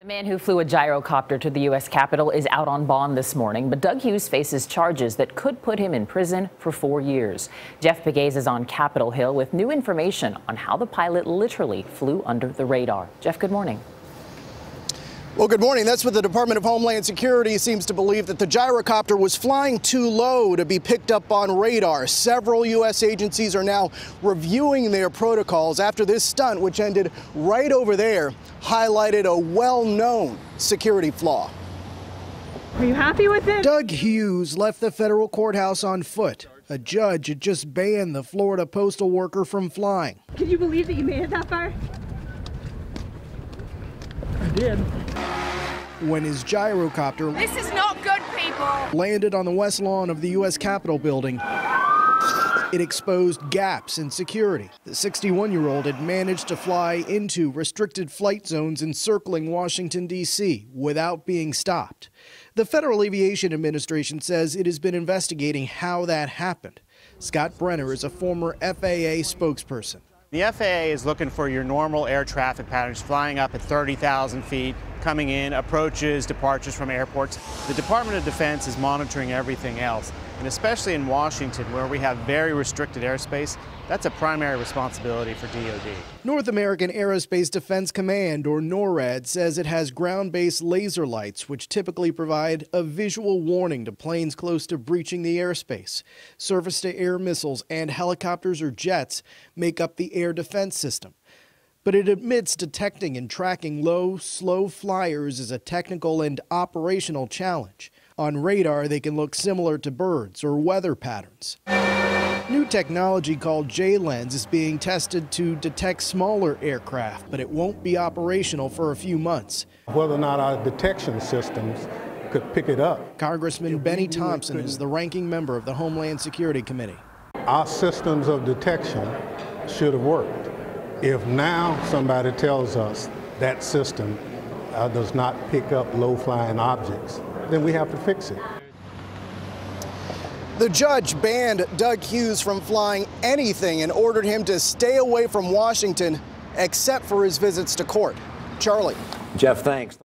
The man who flew a gyrocopter to the U.S. Capitol is out on bond this morning, but Doug Hughes faces charges that could put him in prison for 4 years. Jeff Pegues is on Capitol Hill with new information on how the pilot literally flew under the radar. Jeff, good morning. Well, good morning. That's what the Department of Homeland Security seems to believe, that the gyrocopter was flying too low to be picked up on radar. Several U.S. agencies are now reviewing their protocols after this stunt, which ended right over there, highlighted a well-known security flaw. Are you happy with it? Doug Hughes left the federal courthouse on foot. A judge had just banned the Florida postal worker from flying. Can you believe that you made it that far? I did. When his gyrocopter This is not good, people. landed on the west lawn of the U.S. Capitol building, it exposed gaps in security. The 61-year-old had managed to fly into restricted flight zones encircling Washington, D.C. without being stopped. The Federal Aviation Administration says it has been investigating how that happened. Scott Brenner is a former FAA spokesperson. The FAA is looking for your normal air traffic patterns, flying up at 30,000 feet, coming in, approaches, departures from airports. The Department of Defense is monitoring everything else, and especially in Washington, where we have very restricted airspace, that's a primary responsibility for DoD. North American Aerospace Defense Command, or NORAD, says it has ground-based laser lights, which typically provide a visual warning to planes close to breaching the airspace. Surface-to-air missiles and helicopters or jets make up the air defense system. But it admits detecting and tracking low, slow flyers is a technical and operational challenge. On radar, they can look similar to birds or weather patterns. New technology called J-Lens is being tested to detect smaller aircraft, but it won't be operational for a few months. Whether or not our detection systems could pick it up. Congressman Benny Thompson is the ranking member of the Homeland Security Committee. Our systems of detection should have worked. If now somebody tells us that system does not pick up low-flying objects, then we have to fix it. The judge banned Doug Hughes from flying anything and ordered him to stay away from Washington except for his visits to court. Charlie. Jeff, thanks.